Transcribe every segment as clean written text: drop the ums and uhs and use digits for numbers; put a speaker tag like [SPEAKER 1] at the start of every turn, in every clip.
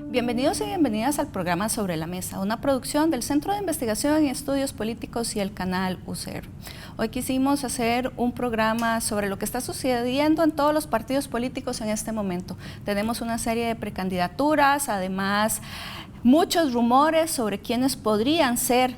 [SPEAKER 1] Bienvenidos y bienvenidas al programa Sobre la Mesa, una producción del Centro de Investigación y Estudios Políticos y el canal UCR. Hoy quisimos hacer un programa sobre lo que está sucediendo en todos los partidos políticos en este momento. Tenemos una serie de precandidaturas, además muchos rumores sobre quiénes podrían ser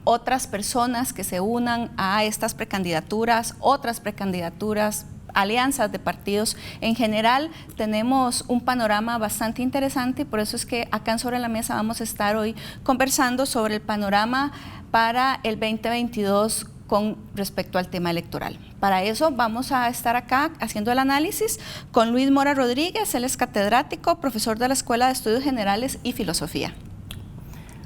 [SPEAKER 1] otras personas que se unan a estas precandidaturas, otras precandidaturas, alianzas de partidos. En general tenemos un panorama bastante interesante y por eso es que acá en Sobre la Mesa vamos a estar hoy conversando sobre el panorama para el 2022 con respecto al tema electoral. Para eso vamos a estar acá haciendo el análisis con Luis Mora Rodríguez. Él es catedrático, profesor de la Escuela de Estudios Generales y Filosofía.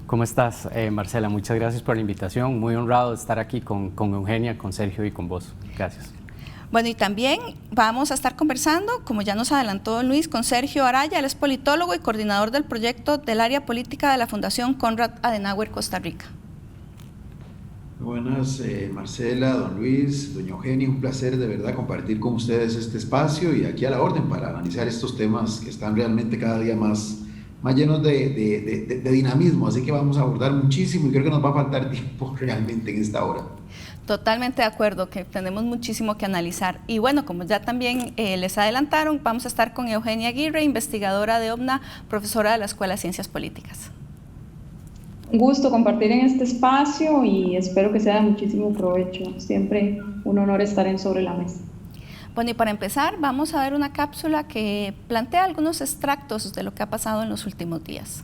[SPEAKER 2] ¿Cómo estás, Marcela? Muchas gracias por la invitación. Muy honrado de estar aquí con Eugenia, con Sergio y con vos. Gracias.
[SPEAKER 1] Bueno, y también vamos a estar conversando, como ya nos adelantó Luis, con Sergio Araya. Él es politólogo y coordinador del proyecto del área política de la Fundación Konrad Adenauer Costa Rica.
[SPEAKER 3] Buenas, Marcela, don Luis, doña Eugenia, un placer de verdad compartir con ustedes este espacio y aquí a la orden para analizar estos temas que están realmente cada día más llenos de dinamismo, así que vamos a abordar muchísimo y creo que nos va a faltar tiempo realmente en esta hora.
[SPEAKER 1] Totalmente de acuerdo, que tenemos muchísimo que analizar. Y bueno, como ya también les adelantaron, vamos a estar con Eugenia Aguirre, investigadora de OVNA, profesora de la Escuela de Ciencias Políticas.
[SPEAKER 4] Un gusto compartir en este espacio y espero que sea de muchísimo provecho. Siempre un honor estar en Sobre la Mesa.
[SPEAKER 1] Bueno, y para empezar, vamos a ver una cápsula que plantea algunos extractos de lo que ha pasado en los últimos días.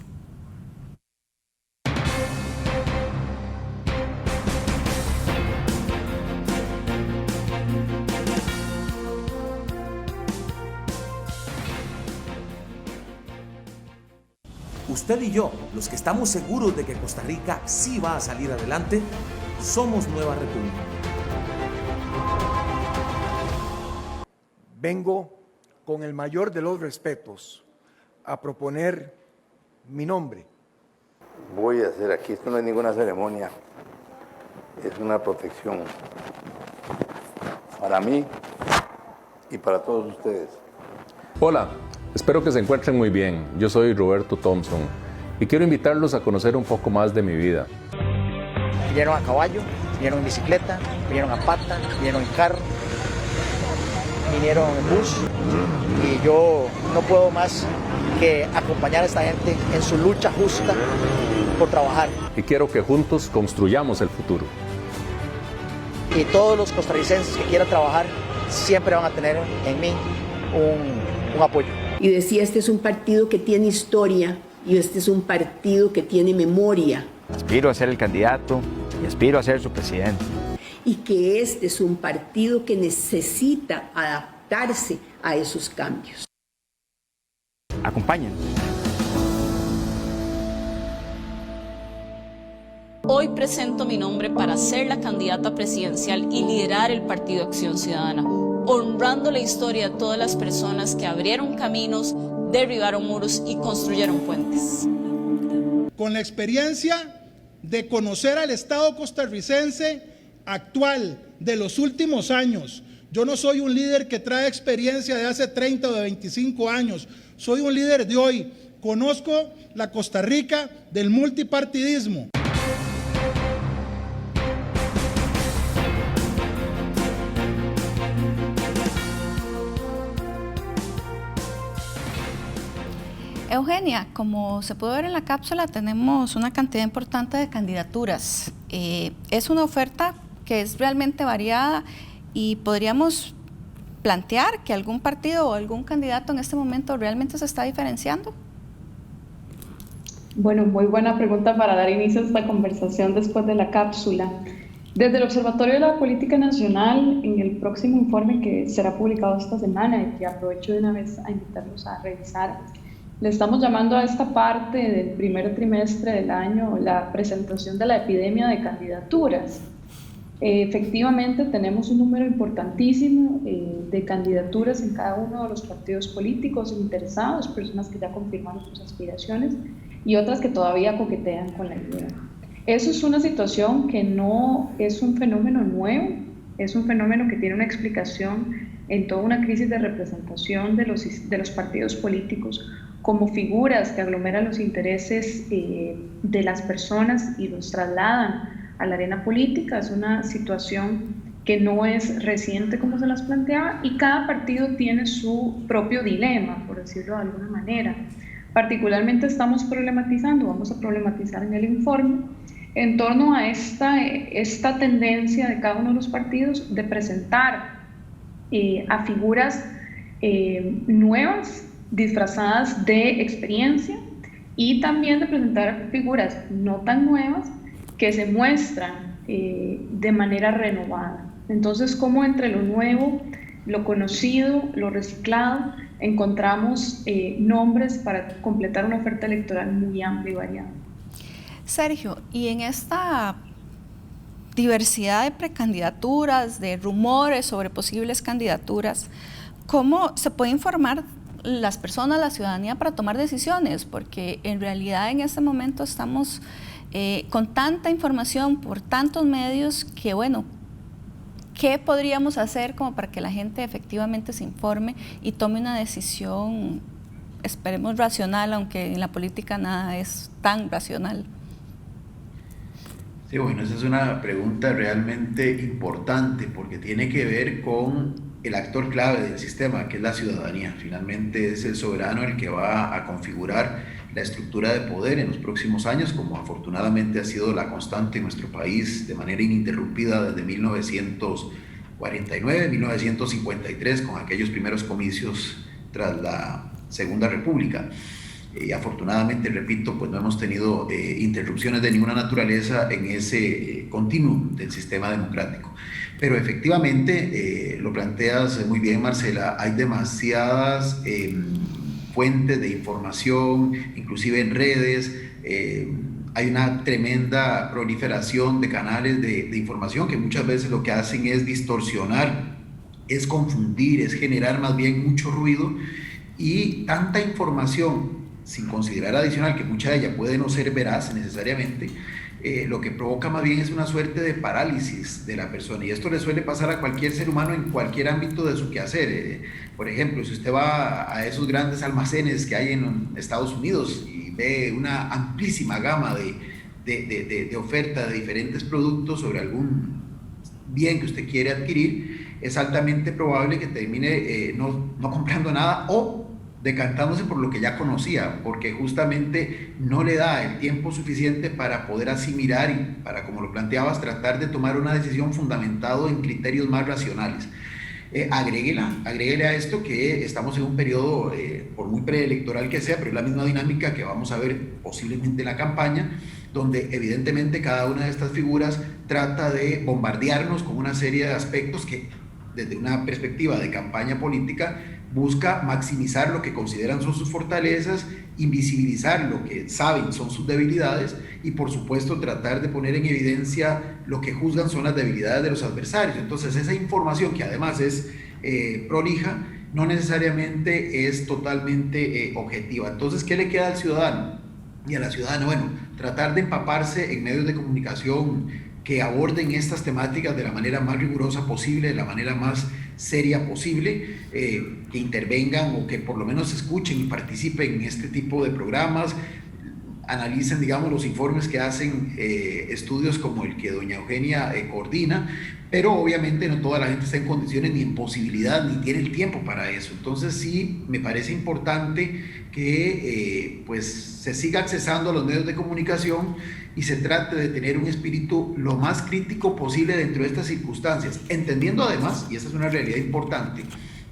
[SPEAKER 5] Usted y yo, los que estamos seguros de que Costa Rica sí va a salir adelante, somos Nueva República.
[SPEAKER 6] Vengo con el mayor de los respetos a proponer mi nombre.
[SPEAKER 7] Voy a hacer aquí, esto no es ninguna ceremonia, es una protección para mí y para todos ustedes.
[SPEAKER 8] Hola, espero que se encuentren muy bien. Yo soy Roberto Thompson y quiero invitarlos a conocer un poco más de mi vida.
[SPEAKER 9] Vinieron a caballo, vinieron en bicicleta, vinieron a pata, vinieron en carro, vinieron en bus y yo no puedo más que acompañar a esta gente en su lucha justa por trabajar.
[SPEAKER 8] Y quiero que juntos construyamos el futuro.
[SPEAKER 9] Y todos los costarricenses que quieran trabajar siempre van a tener en mí un apoyo.
[SPEAKER 10] Y decía, este es un partido que tiene historia y este es un partido que tiene memoria.
[SPEAKER 11] Aspiro a ser el candidato y aspiro a ser su presidente.
[SPEAKER 10] Y que este es un partido que necesita adaptarse a esos cambios.
[SPEAKER 11] Acompáñenme.
[SPEAKER 12] Hoy presento mi nombre para ser la candidata presidencial y liderar el Partido Acción Ciudadana, honrando la historia de todas las personas que abrieron caminos, derribaron muros y construyeron puentes.
[SPEAKER 13] Con la experiencia de conocer al Estado costarricense actual de los últimos años, yo no soy un líder que trae experiencia de hace 30 o de 25 años, soy un líder de hoy, conozco la Costa Rica del multipartidismo.
[SPEAKER 1] Eugenia, como se puede ver en la cápsula, tenemos una cantidad importante de candidaturas. Es una oferta que es realmente variada y podríamos plantear que algún partido o algún candidato en este momento realmente se está diferenciando.
[SPEAKER 4] Bueno, muy buena pregunta para dar inicio a esta conversación después de la cápsula. Desde el Observatorio de la Política Nacional, en el próximo informe que será publicado esta semana y que aprovecho de una vez a invitarlos a revisar, le estamos llamando a esta parte del primer trimestre del año la presentación de la epidemia de candidaturas. Efectivamente, tenemos un número importantísimo de candidaturas en cada uno de los partidos políticos interesados, personas que ya confirmaron sus aspiraciones y otras que todavía coquetean con la idea. Eso es una situación que no es un fenómeno nuevo, es un fenómeno que tiene una explicación en toda una crisis de representación de los partidos políticos como figuras que aglomeran los intereses de las personas y los trasladan a la arena política. Es una situación que no es reciente como se las planteaba y cada partido tiene su propio dilema, por decirlo de alguna manera. Particularmente estamos problematizando, vamos a problematizar en el informe, en torno a esta tendencia de cada uno de los partidos de presentar a figuras nuevas, disfrazadas de experiencia, y también de presentar figuras no tan nuevas que se muestran de manera renovada. Entonces, como entre lo nuevo, lo conocido, lo reciclado, encontramos nombres para completar una oferta electoral muy amplia y variada.
[SPEAKER 1] Sergio, y en esta diversidad de precandidaturas, de rumores sobre posibles candidaturas, ¿cómo se puede informar las personas, la ciudadanía, para tomar decisiones? Porque en realidad en este momento estamos con tanta información por tantos medios que, bueno, ¿qué podríamos hacer como para que la gente efectivamente se informe y tome una decisión, esperemos, racional, aunque en la política nada es tan racional?
[SPEAKER 3] Sí, bueno, esa es una pregunta realmente importante porque tiene que ver con el actor clave del sistema, que es la ciudadanía. Finalmente es el soberano el que va a configurar la estructura de poder en los próximos años, como afortunadamente ha sido la constante en nuestro país de manera ininterrumpida desde 1949, 1953, con aquellos primeros comicios tras la Segunda República. Y afortunadamente, repito, pues no hemos tenido interrupciones de ninguna naturaleza en ese continuum del sistema democrático. Pero efectivamente, lo planteas muy bien, Marcela, hay demasiadas fuentes de información, inclusive en redes, hay una tremenda proliferación de canales de información que muchas veces lo que hacen es distorsionar, es confundir, es generar más bien mucho ruido, y tanta información sin considerar adicional que mucha de ella puede no ser veraz necesariamente, lo que provoca más bien es una suerte de parálisis de la persona, y esto le suele pasar a cualquier ser humano en cualquier ámbito de su quehacer. Por ejemplo, si usted va a esos grandes almacenes que hay en Estados Unidos y ve una amplísima gama de oferta de diferentes productos sobre algún bien que usted quiere adquirir, es altamente probable que termine no comprando nada o decantándose por lo que ya conocía, porque justamente no le da el tiempo suficiente para poder asimilar y para, como lo planteabas, tratar de tomar una decisión fundamentado en criterios más racionales. Agréguele a esto que estamos en un periodo, por muy preelectoral que sea, pero es la misma dinámica que vamos a ver posiblemente en la campaña, donde evidentemente cada una de estas figuras trata de bombardearnos con una serie de aspectos que, desde una perspectiva de campaña política, busca maximizar lo que consideran son sus fortalezas, invisibilizar lo que saben son sus debilidades y, por supuesto, tratar de poner en evidencia lo que juzgan son las debilidades de los adversarios. Entonces, esa información, que además es prolija, no necesariamente es totalmente objetiva. Entonces, ¿qué le queda al ciudadano y a la ciudadana? Bueno, tratar de empaparse en medios de comunicación que aborden estas temáticas de la manera más rigurosa posible, de la manera más seria posible, que intervengan o que por lo menos escuchen y participen en este tipo de programas, analicen, digamos, los informes que hacen estudios como el que doña Eugenia coordina, pero obviamente no toda la gente está en condiciones ni en posibilidad ni tiene el tiempo para eso. Entonces sí me parece importante que pues se siga accesando a los medios de comunicación y se trate de tener un espíritu lo más crítico posible dentro de estas circunstancias, entendiendo además, y esta es una realidad importante,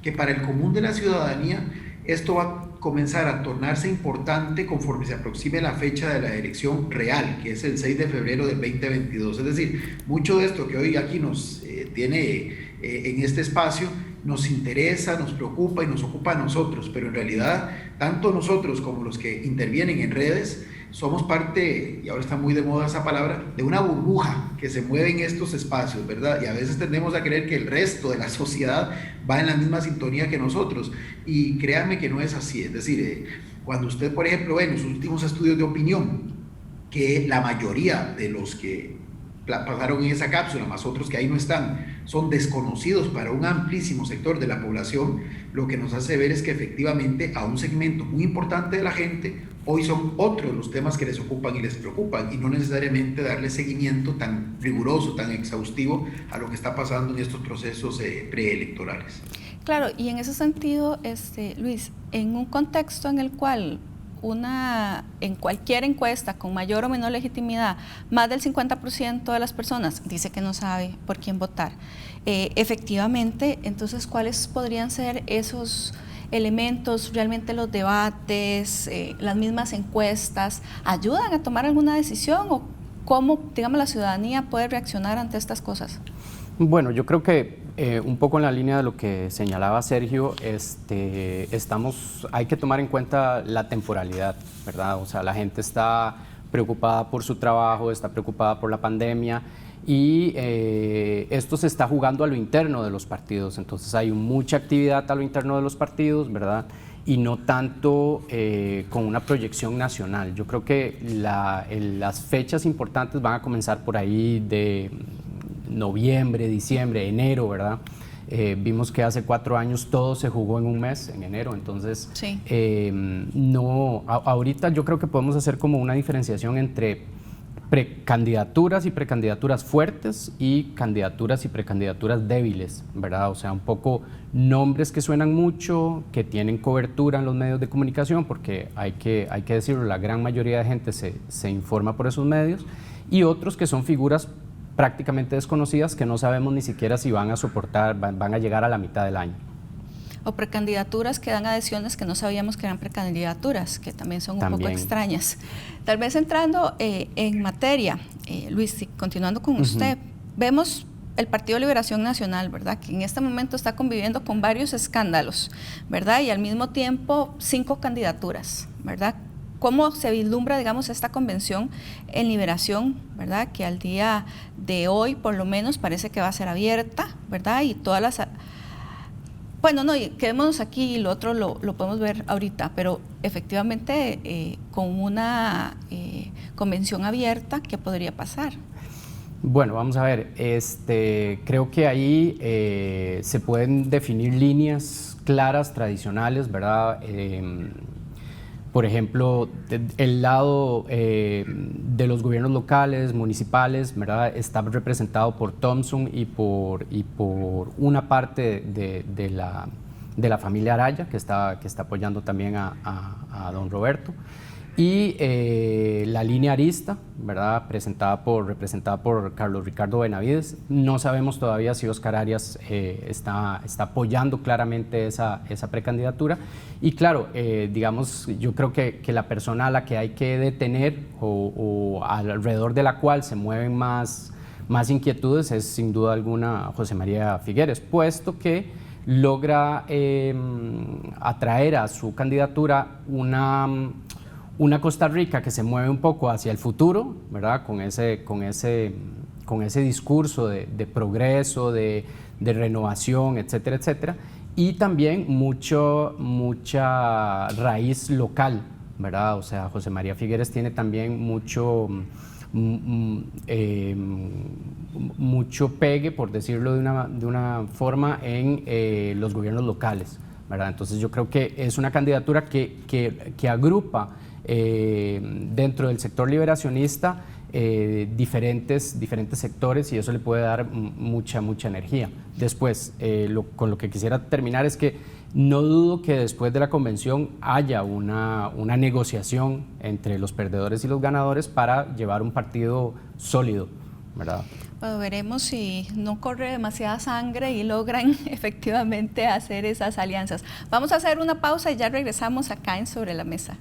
[SPEAKER 3] que para el común de la ciudadanía esto va a comenzar a tornarse importante conforme se aproxime la fecha de la elección real, que es el 6 de febrero del 2022. Es decir, mucho de esto que hoy aquí nos tiene en este espacio nos interesa, nos preocupa y nos ocupa a nosotros, pero en realidad tanto nosotros como los que intervienen en redes somos parte, y ahora está muy de moda esa palabra, de una burbuja que se mueve en estos espacios, ¿verdad? Y a veces tendemos a creer que el resto de la sociedad va en la misma sintonía que nosotros, y créanme que no es así. Es decir, cuando usted, por ejemplo, ve en los últimos estudios de opinión que la mayoría de los que pasaron en esa cápsula, más otros que ahí no están, son desconocidos para un amplísimo sector de la población, lo que nos hace ver es que efectivamente a un segmento muy importante de la gente hoy son otros los temas que les ocupan y les preocupan, y no necesariamente darle seguimiento tan riguroso, tan exhaustivo a lo que está pasando en estos procesos preelectorales.
[SPEAKER 1] Claro, y en ese sentido, Luis, en un contexto en el cual en cualquier encuesta con mayor o menor legitimidad, más del 50% de las personas dice que no sabe por quién votar. Efectivamente, entonces, ¿cuáles podrían ser esos elementos? ¿Realmente los debates, las mismas encuestas, ayudan a tomar alguna decisión? ¿O cómo, digamos, la ciudadanía puede reaccionar ante estas cosas?
[SPEAKER 2] Bueno, yo creo que un poco en la línea de lo que señalaba Sergio, hay que tomar en cuenta la temporalidad, ¿verdad? O sea, la gente está preocupada por su trabajo, está preocupada por la pandemia, y esto se está jugando a lo interno de los partidos. Entonces hay mucha actividad a lo interno de los partidos, ¿verdad? Y no tanto con una proyección nacional. Yo creo que las fechas importantes van a comenzar por ahí de noviembre, diciembre, enero, ¿verdad? Vimos que hace 4 años todo se jugó en un mes, en enero. Entonces,
[SPEAKER 1] sí.
[SPEAKER 2] Ahorita yo creo que podemos hacer como una diferenciación entre precandidaturas y precandidaturas fuertes y candidaturas y precandidaturas débiles, ¿verdad? O sea, un poco nombres que suenan mucho, que tienen cobertura en los medios de comunicación, porque hay que decirlo, la gran mayoría de gente se informa por esos medios, y otros que son figuras prácticamente desconocidas que no sabemos ni siquiera si van a soportar, van a llegar a la mitad del año.
[SPEAKER 1] O precandidaturas que dan adhesiones que no sabíamos que eran precandidaturas, que también son un poco extrañas. Tal vez entrando en materia, Luis, continuando con usted, vemos el Partido Liberación Nacional, ¿verdad?, que en este momento está conviviendo con varios escándalos, ¿verdad?, y al mismo tiempo 5 candidaturas, ¿verdad? ¿Cómo se vislumbra, digamos, esta convención en Liberación, ¿verdad?, que al día de hoy, por lo menos, parece que va a ser abierta, ¿verdad?, y todas las... Bueno, no, quedémonos aquí y lo otro lo podemos ver ahorita, pero efectivamente con una convención abierta, ¿qué podría pasar?
[SPEAKER 2] Bueno, vamos a ver, creo que ahí se pueden definir líneas claras, tradicionales, ¿verdad? Por ejemplo, el lado de los gobiernos locales, municipales, ¿verdad?, está representado por Thompson y por una parte de la familia Araya, que está apoyando también a don Roberto. Y la línea arista, ¿verdad?, representada por Carlos Ricardo Benavides. No sabemos todavía si Oscar Arias está apoyando claramente esa precandidatura. Y claro, digamos, yo creo que la persona a la que hay que detener o alrededor de la cual se mueven más inquietudes es sin duda alguna José María Figueres, puesto que logra atraer a su candidatura una Costa Rica que se mueve un poco hacia el futuro, ¿verdad?, con ese discurso de progreso, de renovación, etcétera, etcétera, y también mucha raíz local, ¿verdad? O sea, José María Figueres tiene también mucho pegue, por decirlo de una forma, en los gobiernos locales, ¿verdad? Entonces yo creo que es una candidatura que agrupa dentro del sector liberacionista diferentes sectores, y eso le puede dar mucha energía. Después, con lo que quisiera terminar es que no dudo que después de la convención haya una negociación entre los perdedores y los ganadores para llevar un partido sólido, ¿verdad?
[SPEAKER 1] Bueno, veremos si no corre demasiada sangre y logran efectivamente hacer esas alianzas. Vamos a hacer una pausa y ya regresamos acá en Sobre la Mesa.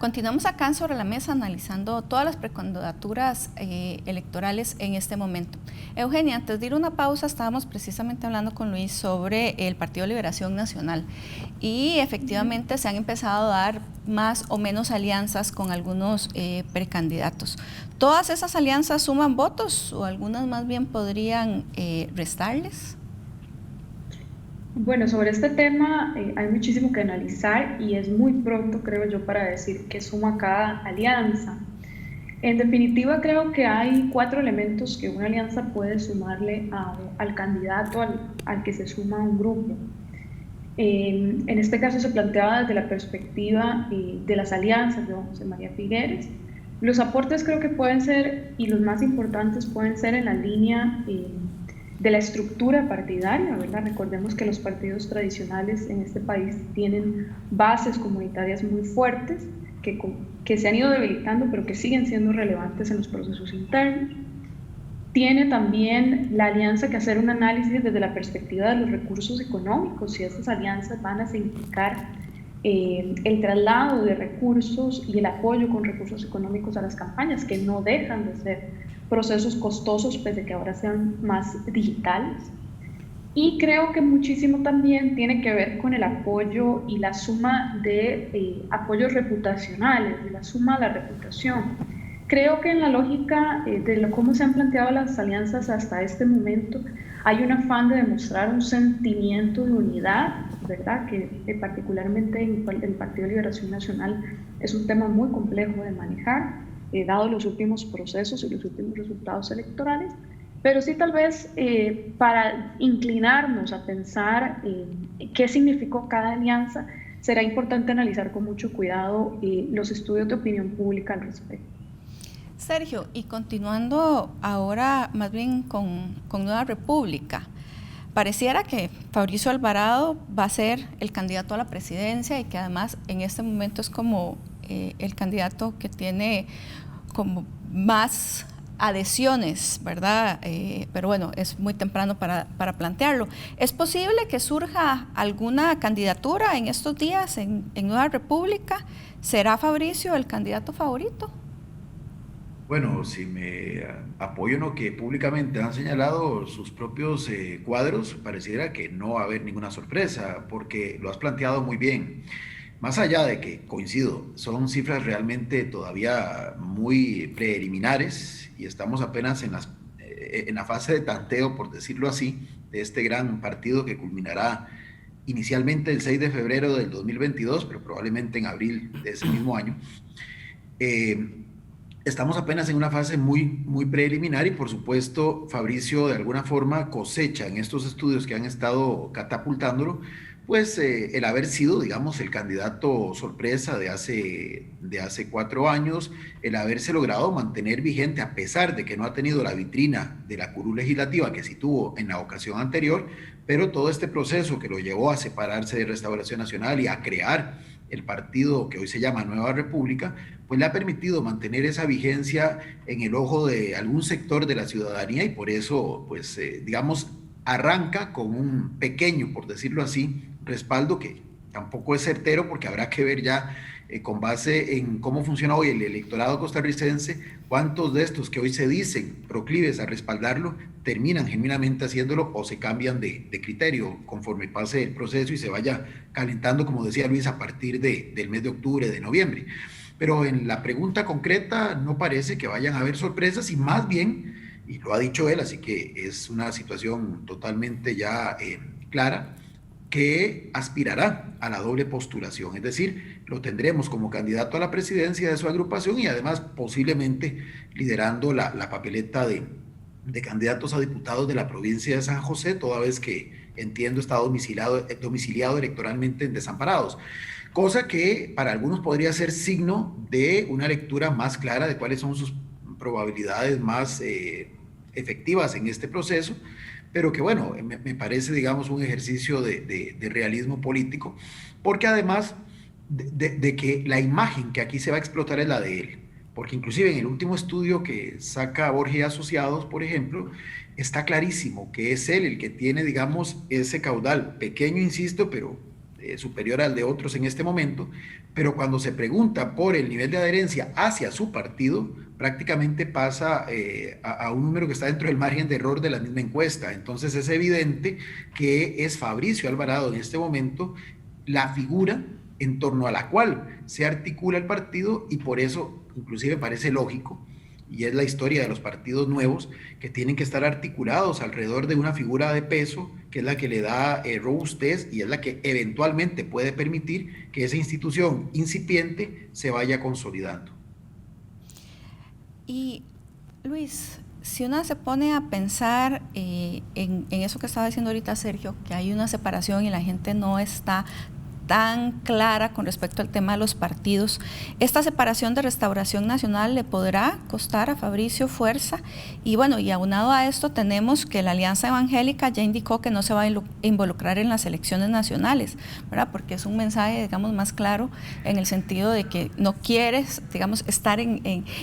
[SPEAKER 1] Continuamos acá en Sobre la Mesa analizando todas las precandidaturas electorales en este momento. Eugenia, antes de ir a una pausa estábamos precisamente hablando con Luis sobre el Partido Liberación Nacional y efectivamente se han empezado a dar más o menos alianzas con algunos precandidatos. ¿Todas esas alianzas suman votos o algunas más bien podrían restarles?
[SPEAKER 4] Bueno, sobre este tema hay muchísimo que analizar y es muy pronto, creo yo, para decir qué suma cada alianza. En definitiva, creo que hay 4 elementos que una alianza puede sumarle al candidato al que se suma un grupo. En este caso se planteaba desde la perspectiva de las alianzas de José María Figueres. Los aportes creo que pueden ser, y los más importantes pueden ser en la línea de la estructura partidaria, ¿verdad? Recordemos que los partidos tradicionales en este país tienen bases comunitarias muy fuertes que se han ido debilitando, pero que siguen siendo relevantes en los procesos internos. Tiene también la alianza que hacer un análisis desde la perspectiva de los recursos económicos, si estas alianzas van a significar el traslado de recursos y el apoyo con recursos económicos a las campañas, que no dejan de ser procesos costosos, pese a que ahora sean más digitales. Y creo que muchísimo también tiene que ver con el apoyo y la suma de apoyos reputacionales, de la suma a la reputación. Creo que en la lógica de cómo se han planteado las alianzas hasta este momento, hay un afán de demostrar un sentimiento de unidad, ¿verdad? Que particularmente en el Partido de Liberación Nacional es un tema muy complejo de manejar, dado los últimos procesos y los últimos resultados electorales, pero sí tal vez para inclinarnos a pensar qué significó cada alianza, será importante analizar con mucho cuidado los estudios de opinión pública al respecto.
[SPEAKER 1] Sergio, y continuando ahora más bien con Nueva República, pareciera que Fabricio Alvarado va a ser el candidato a la presidencia y que además en este momento es como el candidato que tiene como más adhesiones, ¿verdad? Pero bueno, es muy temprano para plantearlo. ¿Es posible que surja alguna candidatura en estos días en Nueva República? ¿Será Fabricio el candidato favorito?
[SPEAKER 3] Bueno, si me apoyo en lo que públicamente han señalado sus propios cuadros, pareciera que no va a haber ninguna sorpresa, porque lo has planteado muy bien. Más allá de que, coincido, son cifras realmente todavía muy preliminares y estamos apenas en la fase de tanteo, por decirlo así, de este gran partido que culminará inicialmente el 6 de febrero del 2022, pero probablemente en abril de ese mismo año. Estamos apenas en una fase muy preliminar y, por supuesto, Fabricio de alguna forma cosecha en estos estudios que han estado catapultándolo, pues el haber sido, digamos, el candidato sorpresa de hace 4 años, el haberse logrado mantener vigente a pesar de que no ha tenido la vitrina de la curul legislativa que sí tuvo en la ocasión anterior, pero todo este proceso que lo llevó a separarse de Restauración Nacional y a crear el partido que hoy se llama Nueva República, pues le ha permitido mantener esa vigencia en el ojo de algún sector de la ciudadanía y por eso, pues, digamos, arranca con un pequeño, por decirlo así, respaldo que tampoco es certero porque habrá que ver ya con base en cómo funciona hoy el electorado costarricense, cuántos de estos que hoy se dicen proclives a respaldarlo terminan genuinamente haciéndolo o se cambian de criterio conforme pase el proceso y se vaya calentando, como decía Luis, a partir del mes de octubre, de noviembre. Pero en la pregunta concreta no parece que vayan a haber sorpresas y más bien, y lo ha dicho él, así que es una situación totalmente ya clara, que aspirará a la doble postulación, es decir, lo tendremos como candidato a la presidencia de su agrupación y además posiblemente liderando la papeleta de candidatos a diputados de la provincia de San José, toda vez que, entiendo, está domiciliado electoralmente en Desamparados. cosa que para algunos podría ser signo de una lectura más clara de cuáles son sus probabilidades más efectivas en este proceso, pero que bueno, me parece, digamos, un ejercicio de realismo político, porque además de que la imagen que aquí se va a explotar es la de él, porque inclusive en el último estudio que saca Borges Asociados, por ejemplo, está clarísimo que es él el que tiene, digamos, ese caudal pequeño, insisto, pero superior al de otros en este momento, pero cuando se pregunta por el nivel de adherencia hacia su partido, prácticamente pasa a un número que está dentro del margen de error de la misma encuesta. Entonces es evidente que es Fabricio Alvarado en este momento la figura en torno a la cual se articula el partido, y por eso inclusive parece lógico, y es la historia de los partidos nuevos, que tienen que estar articulados alrededor de una figura de peso, que es la que le da robustez y es la que eventualmente puede permitir que esa institución incipiente se vaya consolidando.
[SPEAKER 1] Y Luis, si uno se pone a pensar en eso que estaba diciendo ahorita Sergio, que hay una separación y la gente no está tan clara con respecto al tema de los partidos, esta separación de Restauración Nacional le podrá costar a Fabricio fuerza, y bueno, y aunado a esto tenemos que la Alianza Evangélica ya indicó que no se va a involucrar en las elecciones nacionales, ¿verdad? Porque es un mensaje, digamos, más claro en el sentido de que no quieres, digamos, estar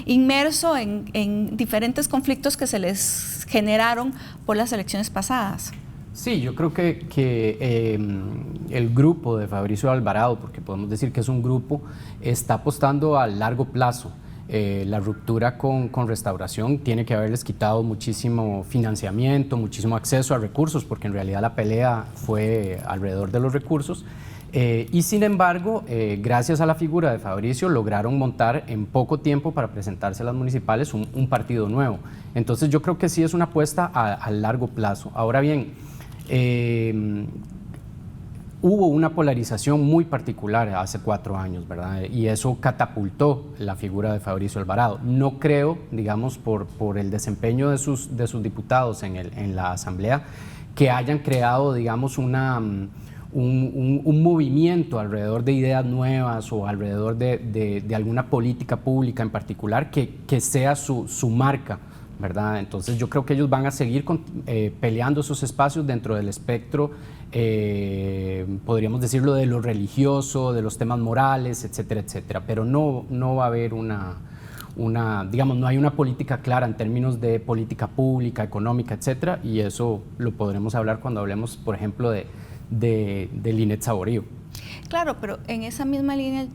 [SPEAKER 1] inmerso en diferentes conflictos que se les generaron por las elecciones pasadas.
[SPEAKER 2] Sí, yo creo que el grupo de Fabricio Alvarado, porque podemos decir que es un grupo, está apostando a largo plazo. La ruptura con Restauración tiene que haberles quitado muchísimo financiamiento, muchísimo acceso a recursos, porque en realidad la pelea fue alrededor de los recursos. Y sin embargo, gracias a la figura de Fabricio, lograron montar en poco tiempo para presentarse a las municipales un partido nuevo. Entonces yo creo que sí es una apuesta a largo plazo. Ahora bien, hubo una polarización muy particular hace 4 años, ¿verdad? Y eso catapultó la figura de Fabricio Alvarado. No creo, digamos, por el desempeño de sus diputados en la Asamblea, que hayan creado, digamos, un movimiento alrededor de ideas nuevas o alrededor de alguna política pública en particular que sea su marca, ¿verdad? Entonces yo creo que ellos van a seguir peleando esos espacios dentro del espectro, podríamos decirlo, de lo religioso, de los temas morales, etcétera, etcétera, pero no va a haber digamos, no hay una política clara en términos de política pública, económica, etcétera, y eso lo podremos hablar cuando hablemos, por ejemplo, de Linet Saborío. Claro, pero en esa misma línea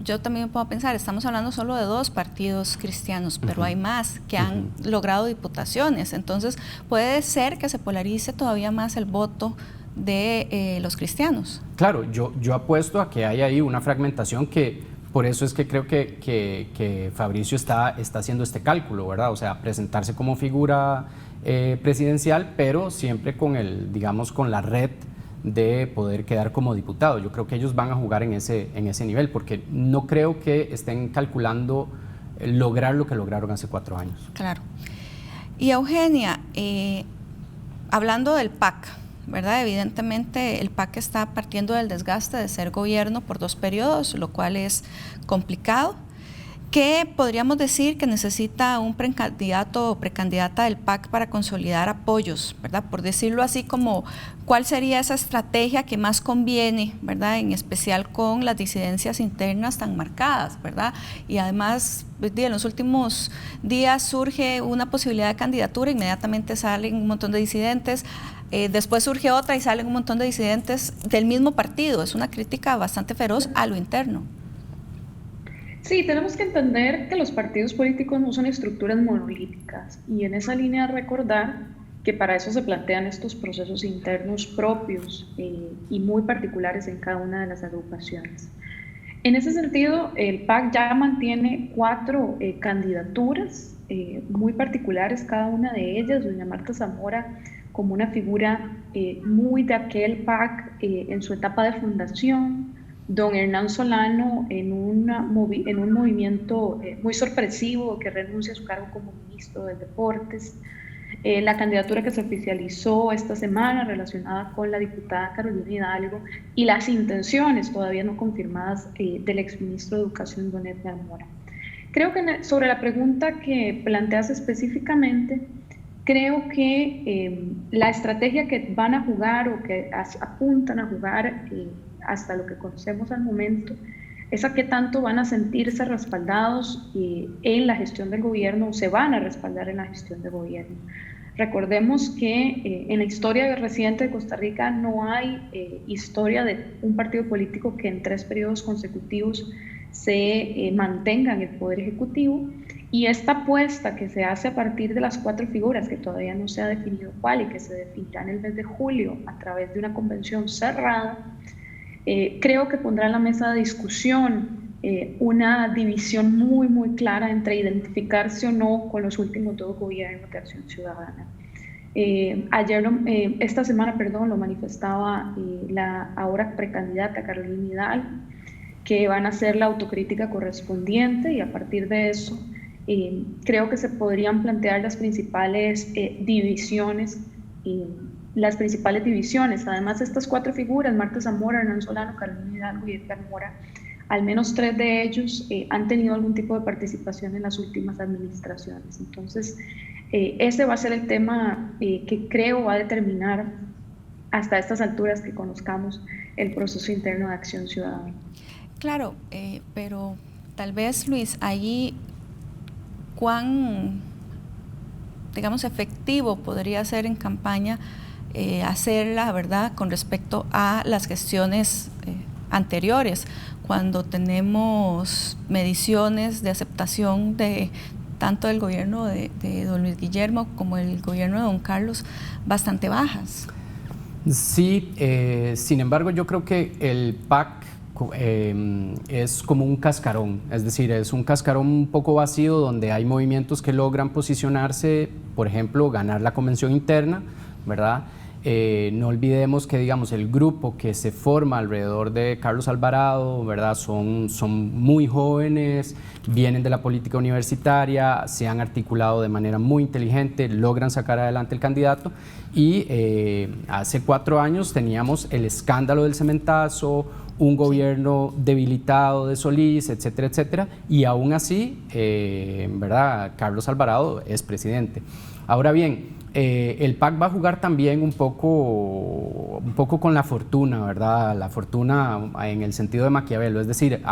[SPEAKER 2] yo también puedo pensar, estamos hablando solo de 2 partidos cristianos, pero hay más que han logrado diputaciones, entonces puede ser que se polarice todavía más el voto de los cristianos. Claro, yo apuesto a que hay ahí una fragmentación que, por eso es que creo que Fabricio está haciendo este cálculo, ¿verdad? O sea, presentarse como figura presidencial, pero siempre digamos, con la red de poder quedar como diputado. Yo creo que ellos van a jugar en ese nivel, porque no creo que estén calculando lograr lo que lograron hace 4 años. Claro. Y Eugenia, hablando del PAC, ¿verdad? Evidentemente el PAC está partiendo del desgaste de ser gobierno por 2 periodos, lo cual es complicado. ¿Qué podríamos decir que necesita un precandidato o precandidata del PAC para consolidar apoyos, ¿verdad? Por decirlo así, como cuál sería esa estrategia que más conviene, ¿verdad? En especial con las disidencias internas tan marcadas, ¿verdad? Y además, en los últimos días surge una posibilidad de candidatura, inmediatamente salen un montón de disidentes, después surge otra y salen un montón de disidentes del mismo partido. Es una crítica bastante feroz a lo interno.
[SPEAKER 4] Sí, tenemos que entender que los partidos políticos no son estructuras monolíticas, y en esa línea recordar que para eso se plantean estos procesos internos propios y muy particulares en cada una de las agrupaciones. En ese sentido, el PAC ya mantiene 4 candidaturas muy particulares, cada una de ellas. Doña Marta Zamora como una figura muy de aquel PAC en su etapa de fundación, don Hernán Solano en un movimiento muy sorpresivo, que renuncia a su cargo como ministro de Deportes, la candidatura que se oficializó esta semana relacionada con la diputada Carolina Hidalgo y las intenciones todavía no confirmadas del exministro de Educación, don Edgar Mora. Creo que sobre la pregunta que planteas específicamente, creo que la estrategia que van a jugar o que apuntan a jugar hasta lo que conocemos al momento es a qué tanto van a sentirse respaldados en la gestión del gobierno o se van a respaldar en la gestión del gobierno. Recordemos que en la historia reciente de Costa Rica no hay historia de un partido político que en 3 periodos consecutivos se mantenga en el Poder Ejecutivo, y esta apuesta que se hace a partir de las 4 figuras, que todavía no se ha definido cuál y que se definirá en el mes de julio a través de una convención cerrada, creo que pondrá en la mesa de discusión una división muy, muy clara entre identificarse o no con los últimos 2 gobiernos de Acción Ciudadana. Esta semana, lo manifestaba la ahora precandidata Carolina Hidalgo, que van a hacer la autocrítica correspondiente, y a partir de eso creo que se podrían plantear las principales divisiones. Además, estas 4 figuras, Marta Zamora, Hernán Solano, Carolina Hidalgo y Edgar Mora, al menos 3 de ellos han tenido algún tipo de participación en las últimas administraciones. Entonces, ese va a ser el tema que creo va a determinar hasta estas alturas que conozcamos el proceso interno de Acción Ciudadana.
[SPEAKER 1] Claro, pero tal vez, Luis, ahí cuán, digamos, efectivo podría ser en campaña hacerla, ¿verdad?, con respecto a las gestiones anteriores, cuando tenemos mediciones de aceptación de tanto del gobierno de don Luis Guillermo como el gobierno de don Carlos bastante bajas.
[SPEAKER 2] Sí, sin embargo, yo creo que el PAC es como un cascarón, es decir, es un cascarón un poco vacío donde hay movimientos que logran posicionarse, por ejemplo, ganar la convención interna, ¿verdad? No olvidemos que, digamos, el grupo que se forma alrededor de Carlos Alvarado, ¿verdad?, son muy jóvenes, vienen de la política universitaria, se han articulado de manera muy inteligente, logran sacar adelante el candidato, y hace 4 años teníamos el escándalo del cementazo, un gobierno debilitado de Solís, etcétera, etcétera, y aún así, ¿verdad?, Carlos Alvarado es presidente. Ahora bien, el PAC va a jugar también un poco con la fortuna, ¿verdad?, la fortuna en el sentido de Maquiavelo, es decir,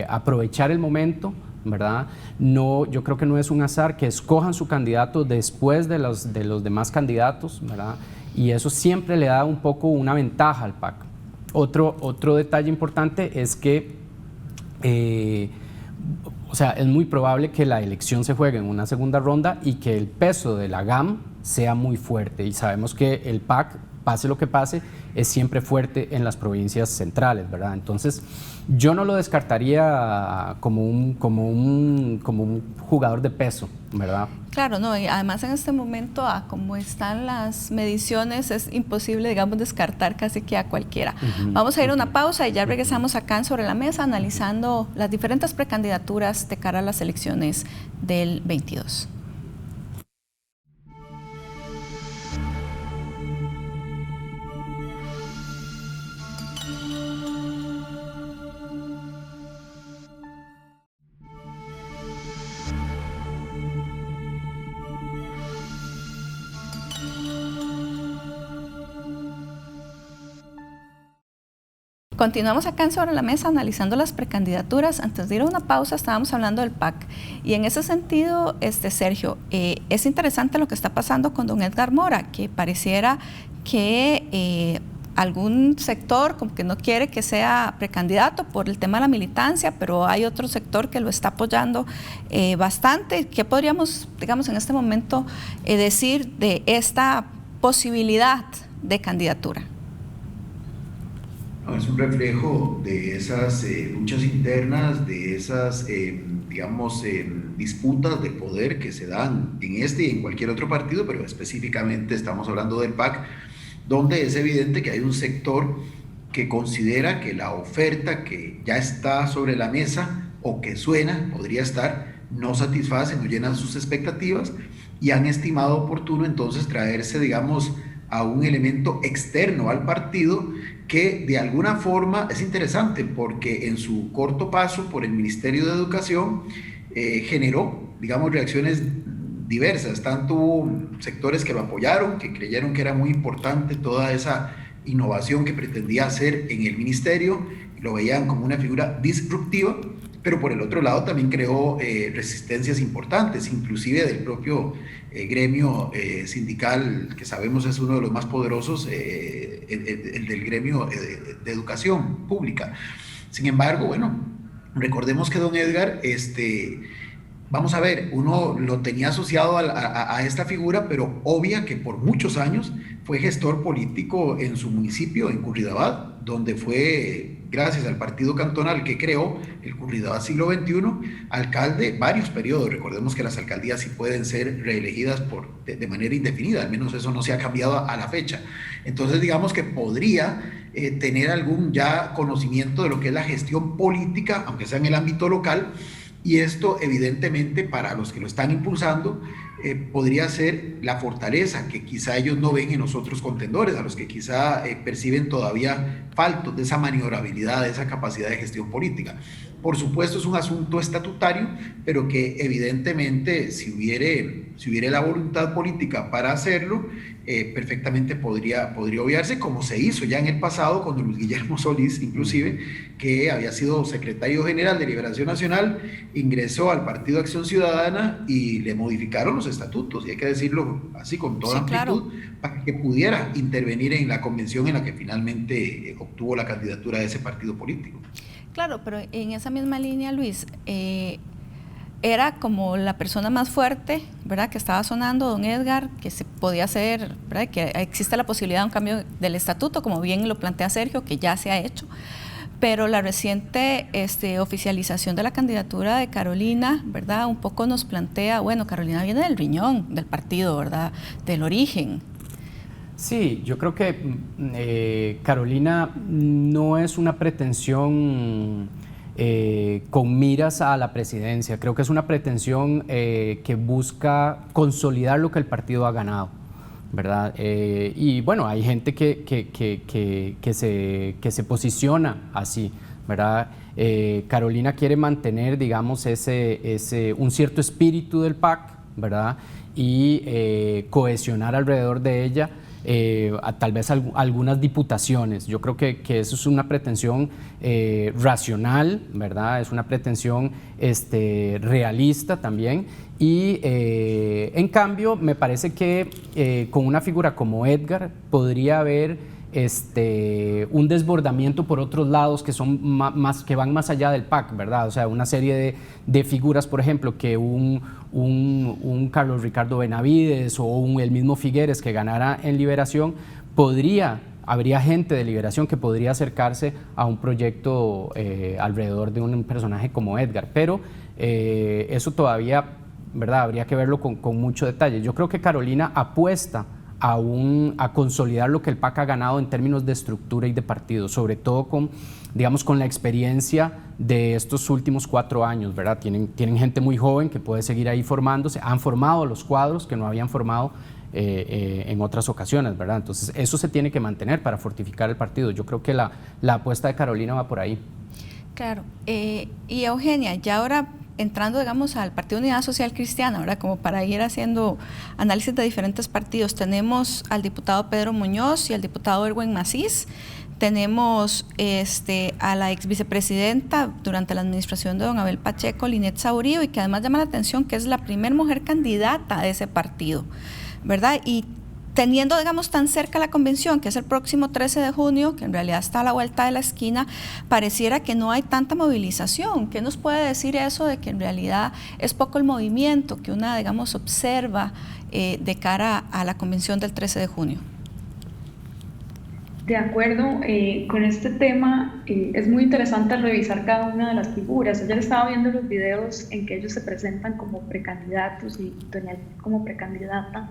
[SPEAKER 2] aprovechar el momento, ¿verdad? No, yo creo que no es un azar que escojan su candidato después de los demás candidatos, ¿verdad?, y eso siempre le da un poco una ventaja al PAC. Otro detalle importante es que o sea, es muy probable que la elección se juegue en una segunda ronda y que el peso de la GAM sea muy fuerte, y sabemos que el PAC, pase lo que pase, es siempre fuerte en las provincias centrales, ¿verdad? Entonces, yo no lo descartaría como un jugador de peso, ¿verdad?
[SPEAKER 1] Claro, no, y además en este momento, como están las mediciones, es imposible, digamos, descartar casi que a cualquiera. Vamos a ir a una pausa y ya regresamos acá en Sobre la Mesa analizando las diferentes precandidaturas de cara a las elecciones del 22. Continuamos acá en Sobre la Mesa analizando las precandidaturas. Antes de ir a una pausa estábamos hablando del PAC, y en ese sentido, Sergio, es interesante lo que está pasando con don Edgar Mora, que pareciera que algún sector como que no quiere que sea precandidato por el tema de la militancia, pero hay otro sector que lo está apoyando bastante. ¿Qué podríamos, digamos, en este momento decir de esta posibilidad de candidatura?
[SPEAKER 3] Es un reflejo de esas luchas internas, de esas, disputas de poder que se dan en este y en cualquier otro partido, pero específicamente estamos hablando del PAC, donde es evidente que hay un sector que considera que la oferta que ya está sobre la mesa o que suena, podría estar, no satisface, no llena sus expectativas, y han estimado oportuno entonces traerse, digamos, a un elemento externo al partido que de alguna forma es interesante porque en su corto paso por el Ministerio de Educación generó, digamos, reacciones diversas. Tanto hubo sectores que lo apoyaron, que creyeron que era muy importante toda esa innovación que pretendía hacer en el ministerio, lo veían como una figura disruptiva, pero por el otro lado también creó resistencias importantes, inclusive del propio gremio sindical, que sabemos es uno de los más poderosos, el del gremio de educación pública. Sin embargo, bueno, recordemos que don Edgar, vamos a ver, uno lo tenía asociado a esta figura, pero obvia que por muchos años fue gestor político en su municipio, en Curridabat, donde fue, gracias al partido cantonal que creó, el Curridabat Siglo XXI, alcalde varios periodos. Recordemos que las alcaldías sí pueden ser reelegidas de manera indefinida, al menos eso no se ha cambiado a la fecha. Entonces digamos que podría tener algún ya conocimiento de lo que es la gestión política, aunque sea en el ámbito local, y esto evidentemente para los que lo están impulsando podría ser la fortaleza que quizá ellos no ven en los otros contendores, a los que quizá perciben todavía faltos de esa maniobrabilidad, de esa capacidad de gestión política. Por supuesto es un asunto estatutario, pero que evidentemente si hubiere la voluntad política para hacerlo, perfectamente podría obviarse, como se hizo ya en el pasado con Luis Guillermo Solís, inclusive, que había sido secretario general de Liberación Nacional, ingresó al Partido Acción Ciudadana y le modificaron los estatutos, y hay que decirlo así con toda amplitud, claro, para que pudiera intervenir en la convención en la que finalmente obtuvo la candidatura de ese partido político.
[SPEAKER 1] Claro, pero en esa misma línea, Luis, era como la persona más fuerte, ¿verdad?, que estaba sonando, don Edgar, que se podía hacer, ¿verdad?, que existe la posibilidad de un cambio del estatuto, como bien lo plantea Sergio, que ya se ha hecho, pero la reciente oficialización de la candidatura de Carolina, ¿verdad?, un poco nos plantea, bueno, Carolina viene del riñón del partido, ¿verdad?, del origen.
[SPEAKER 2] Sí, yo creo que Carolina no es una pretensión con miras a la presidencia. Creo que es una pretensión que busca consolidar lo que el partido ha ganado, ¿verdad? Y bueno, hay gente que se posiciona así, ¿verdad? Carolina quiere mantener, digamos, un cierto espíritu del PAC, ¿verdad? Y cohesionar alrededor de ella tal vez algunas diputaciones. Yo creo que eso es una pretensión racional, ¿verdad? Es una pretensión realista también. Y en cambio me parece que con una figura como Edgar podría haber un desbordamiento por otros lados que son que van más allá del PAC, ¿verdad? O sea, una serie de figuras, por ejemplo, que un Carlos Ricardo Benavides o el mismo Figueres que ganara en Liberación, habría gente de Liberación que podría acercarse a un proyecto alrededor de un personaje como Edgar, pero eso todavía, ¿verdad?, habría que verlo con mucho detalle. Yo creo que Carolina apuesta a consolidar lo que el PAC ha ganado en términos de estructura y de partido, sobre todo con la experiencia de estos últimos 4 años, ¿verdad? Tienen gente muy joven que puede seguir ahí formándose, han formado los cuadros que no habían formado en otras ocasiones, ¿verdad? Entonces eso se tiene que mantener para fortificar el partido. Yo creo que la apuesta de Carolina va por ahí.
[SPEAKER 1] Claro, y Eugenia, ya ahora entrando, digamos, al Partido Unidad Social Cristiana, ¿verdad?, como para ir haciendo análisis de diferentes partidos, tenemos al diputado Pedro Muñoz y al diputado Erwin Macís, tenemos a la ex vicepresidenta durante la administración de don Abel Pacheco, Linet Saborío, y que además llama la atención que es la primera mujer candidata de ese partido, ¿verdad? Y teniendo, digamos, tan cerca la convención, que es el próximo 13 de junio, que en realidad está a la vuelta de la esquina, pareciera que no hay tanta movilización. ¿Qué nos puede decir eso de que en realidad es poco el movimiento que una, digamos, observa de cara a la convención del 13 de junio?
[SPEAKER 4] De acuerdo, con este tema es muy interesante revisar cada una de las figuras. Ayer estaba viendo los videos en que ellos se presentan como precandidatos y doña Linet como precandidata.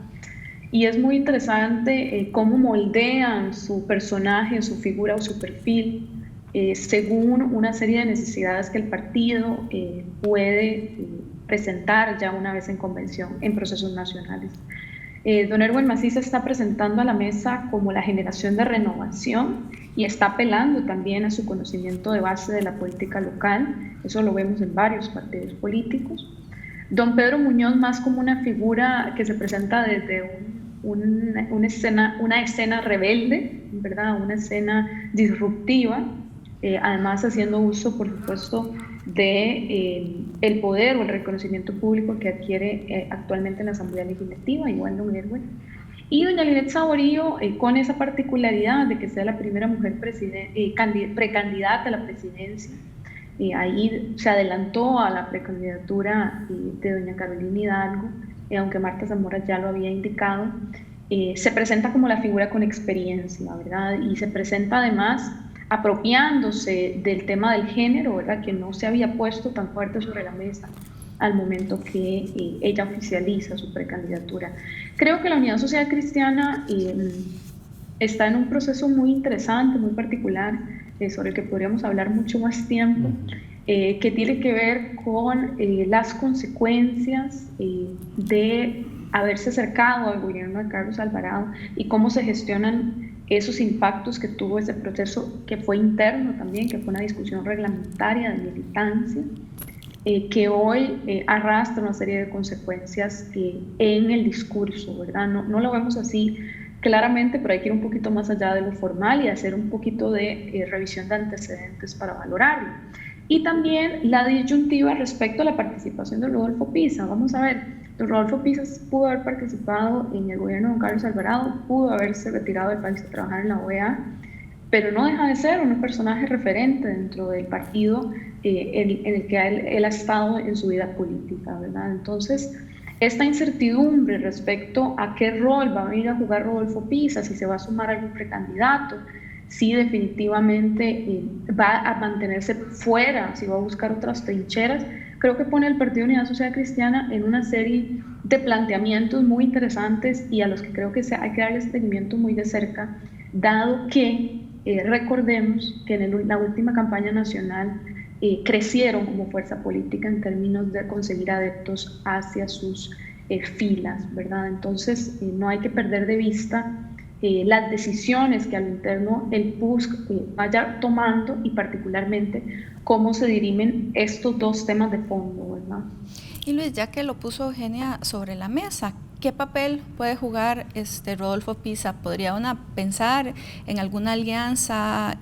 [SPEAKER 4] Y es muy interesante cómo moldean su personaje, su figura o su perfil según una serie de necesidades que el partido puede presentar ya una vez en convención en procesos nacionales. Don Erwin Masí se está presentando a la mesa como la generación de renovación y está apelando también a su conocimiento de base de la política local. Eso lo vemos en varios partidos políticos. Don Pedro Muñoz más como una figura que se presenta desde una escena rebelde, ¿verdad? Una escena disruptiva, además haciendo uso, por supuesto, de el poder o el reconocimiento público que adquiere actualmente en la Asamblea Legislativa, igual don Erwin. Y doña Linet Saborío, con esa particularidad de que sea la primera mujer precandidata a la presidencia, ahí se adelantó a la precandidatura de doña Carolina Hidalgo, aunque Marta Zamora ya lo había indicado. Se presenta como la figura con experiencia, ¿verdad? Y se presenta además apropiándose del tema del género, ¿verdad?, que no se había puesto tan fuerte sobre la mesa al momento que ella oficializa su precandidatura. Creo que la Unidad Social Cristiana está en un proceso muy interesante, muy particular, sobre el que podríamos hablar mucho más tiempo, que tiene que ver con las consecuencias de haberse acercado al gobierno de Carlos Alvarado y cómo se gestionan esos impactos que tuvo ese proceso, que fue interno también, que fue una discusión reglamentaria de militancia, que hoy arrastra una serie de consecuencias en el discurso, ¿verdad? No lo vemos así claramente, pero hay que ir un poquito más allá de lo formal y hacer un poquito de revisión de antecedentes para valorarlo. Y también la disyuntiva respecto a la participación de Rodolfo Pisa. Vamos a ver, don Rodolfo Pisa pudo haber participado en el gobierno de don Carlos Alvarado, pudo haberse retirado del país a trabajar en la OEA, pero no deja de ser un personaje referente dentro del partido en el que él ha estado en su vida política, ¿verdad? Entonces, esta incertidumbre respecto a qué rol va a venir a jugar Rodolfo Pisa, si se va a sumar a algún precandidato, si definitivamente va a mantenerse fuera, si va a buscar otras trincheras, creo que pone al Partido Unidad Social Cristiana en una serie de planteamientos muy interesantes y a los que creo que hay que darle seguimiento muy de cerca, dado que recordemos que en la última campaña nacional crecieron como fuerza política en términos de conseguir adeptos hacia sus filas, ¿verdad? Entonces no hay que perder de vista las decisiones que al interno el PUSC vaya tomando y particularmente cómo se dirimen estos dos temas de fondo, ¿verdad?
[SPEAKER 1] Y Luis, ya que lo puso Eugenia sobre la mesa, ¿qué papel puede jugar Rodolfo Pisa? ¿Podría una pensar en alguna alianza,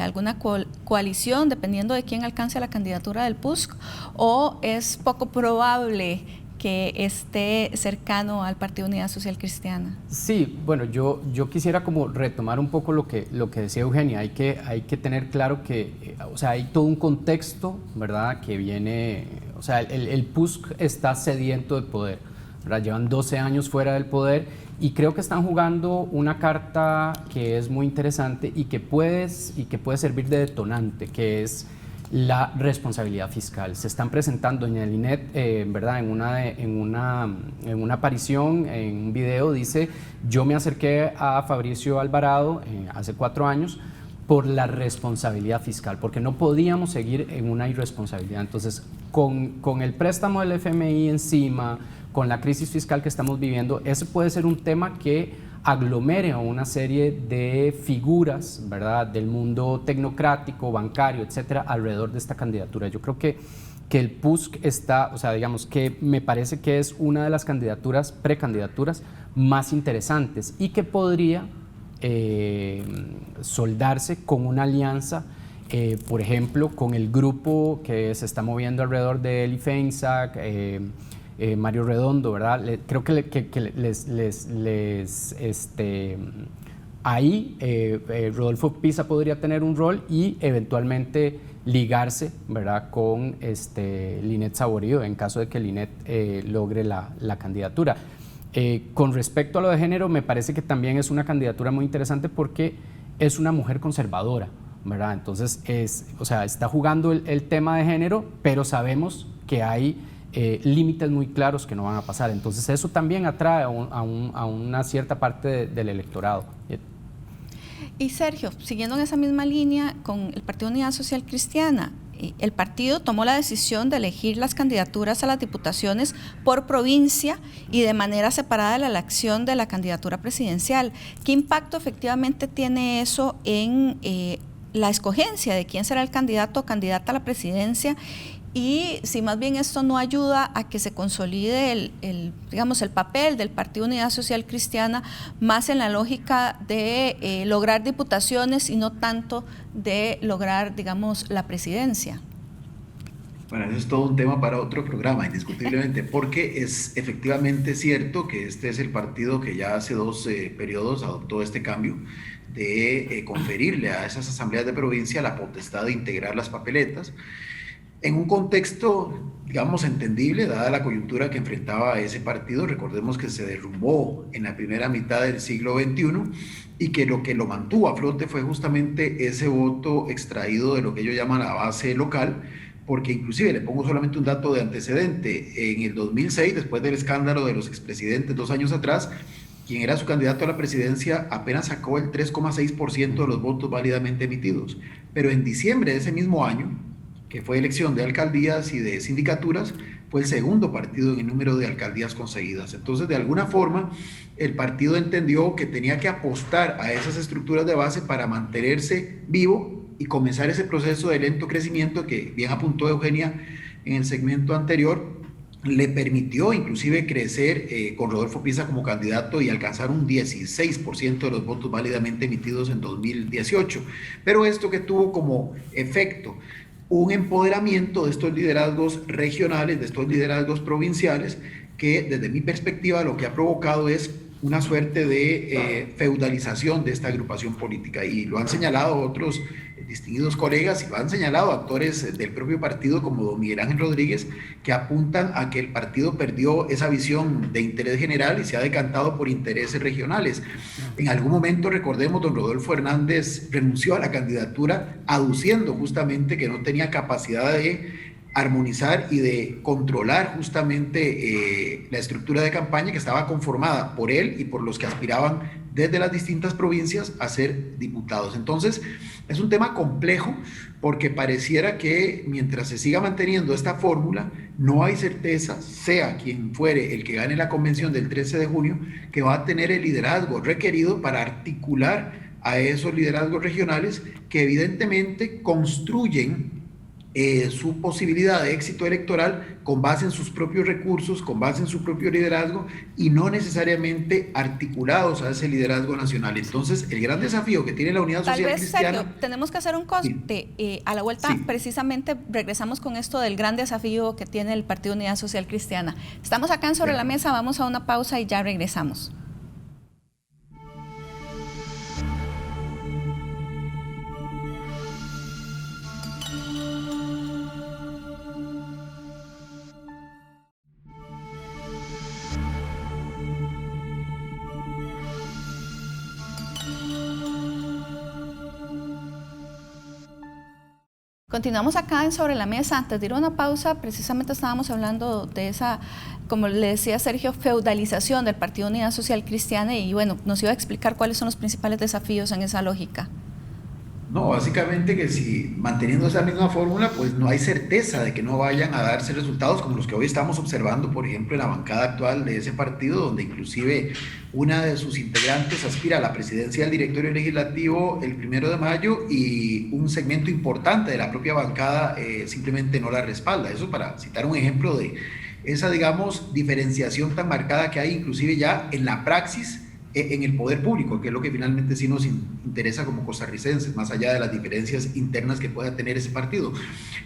[SPEAKER 1] alguna coalición, dependiendo de quién alcance la candidatura del PUSC, o es poco probable que esté cercano al Partido Unidad Social Cristiana?
[SPEAKER 2] Sí, bueno, yo quisiera como retomar un poco lo que decía Eugenia. Hay que tener claro que, o sea, hay todo un contexto, ¿verdad?, que viene, o sea, el PUSC está sediento de poder, ¿verdad? Llevan 12 años fuera del poder y creo que están jugando una carta que es muy interesante y que puede servir de detonante, que es la responsabilidad fiscal. Se están presentando, doña Linet, ¿verdad?, en una aparición, en un video, dice: yo me acerqué a Fabricio Alvarado hace 4 años por la responsabilidad fiscal, porque no podíamos seguir en una irresponsabilidad. Entonces, con el préstamo del FMI encima, con la crisis fiscal que estamos viviendo, ese puede ser un tema que aglomere a una serie de figuras, ¿verdad?, del mundo tecnocrático, bancario, etcétera, alrededor de esta candidatura. Yo creo que el PUSC está, o sea, digamos que me parece que es una de las precandidaturas más interesantes y que podría soldarse con una alianza, por ejemplo, con el grupo que se está moviendo alrededor de Eli Feinsack, Mario Redondo, ¿verdad? Creo que ahí Rodolfo Pisa podría tener un rol y eventualmente ligarse, ¿verdad?, con Linet Saborío en caso de que Linet logre la candidatura. Con respecto a lo de género, me parece que también es una candidatura muy interesante porque es una mujer conservadora, ¿verdad? Entonces, o sea, está jugando el tema de género, pero sabemos que hay límites muy claros que no van a pasar. Entonces eso también atrae a una cierta parte del electorado.
[SPEAKER 1] Y Sergio, siguiendo en esa misma línea con el Partido Unidad Social Cristiana, el partido tomó la decisión de elegir las candidaturas a las diputaciones por provincia y de manera separada de la elección de la candidatura presidencial. ¿Qué impacto efectivamente tiene eso en la escogencia de quién será el candidato o candidata a la presidencia? Y si más bien esto no ayuda a que se consolide el papel del Partido Unidad Social Cristiana más en la lógica de lograr diputaciones y no tanto de lograr, la presidencia.
[SPEAKER 3] Bueno, eso es todo un tema para otro programa, indiscutiblemente, porque es efectivamente cierto que este es el partido que ya hace 2 periodos adoptó este cambio de conferirle a esas asambleas de provincia la potestad de integrar las papeletas, en un contexto, entendible, dada la coyuntura que enfrentaba ese partido. Recordemos que se derrumbó en la primera mitad del siglo XXI y que lo mantuvo a flote fue justamente ese voto extraído de lo que ellos llaman la base local, porque inclusive, le pongo solamente un dato de antecedente, en el 2006, después del escándalo de los expresidentes 2 años atrás, quien era su candidato a la presidencia apenas sacó el 3,6% de los votos válidamente emitidos, pero en diciembre de ese mismo año, que fue elección de alcaldías y de sindicaturas, fue el segundo partido en el número de alcaldías conseguidas. Entonces, de alguna forma, el partido entendió que tenía que apostar a esas estructuras de base para mantenerse vivo y comenzar ese proceso de lento crecimiento que bien apuntó Eugenia en el segmento anterior, le permitió inclusive crecer con Rodolfo Pisa como candidato y alcanzar un 16% de los votos válidamente emitidos en 2018. Pero esto que tuvo como efecto un empoderamiento de estos liderazgos regionales, de estos liderazgos provinciales, que desde mi perspectiva lo que ha provocado es una suerte de feudalización de esta agrupación política, y lo han señalado otros distinguidos colegas y lo han señalado actores del propio partido como don Miguel Ángel Rodríguez, que apuntan a que el partido perdió esa visión de interés general y se ha decantado por intereses regionales. En algún momento, recordemos, don Rodolfo Hernández renunció a la candidatura aduciendo justamente que no tenía capacidad de armonizar y de controlar justamente la estructura de campaña que estaba conformada por él y por los que aspiraban desde las distintas provincias a ser diputados. Entonces, es un tema complejo porque pareciera que mientras se siga manteniendo esta fórmula, no hay certeza, sea quien fuere el que gane la convención del 13 de junio, que va a tener el liderazgo requerido para articular a esos liderazgos regionales que evidentemente construyen su posibilidad de éxito electoral con base en sus propios recursos, con base en su propio liderazgo y no necesariamente articulados a ese liderazgo nacional. Entonces, el gran desafío que tiene la Unidad Social Cristiana...
[SPEAKER 1] Sergio, tenemos que hacer un corte. A la vuelta, precisamente, regresamos con esto del gran desafío que tiene el Partido Unidad Social Cristiana. Estamos acá en Sobre la Mesa, vamos a una pausa y ya regresamos. Continuamos acá en Sobre la Mesa. Antes de ir a una pausa, precisamente estábamos hablando de esa, como le decía Sergio, feudalización del Partido Unidad Social Cristiana y bueno, nos iba a explicar cuáles son los principales desafíos en esa lógica.
[SPEAKER 3] No, básicamente que si manteniendo esa misma fórmula, pues no hay certeza de que no vayan a darse resultados como los que hoy estamos observando, por ejemplo, en la bancada actual de ese partido, donde inclusive una de sus integrantes aspira a la presidencia del directorio legislativo el 1 de mayo y un segmento importante de la propia bancada simplemente no la respalda. Eso para citar un ejemplo de esa, diferenciación tan marcada que hay inclusive ya en la praxis en el poder público, que es lo que finalmente sí nos interesa como costarricenses, más allá de las diferencias internas que pueda tener ese partido.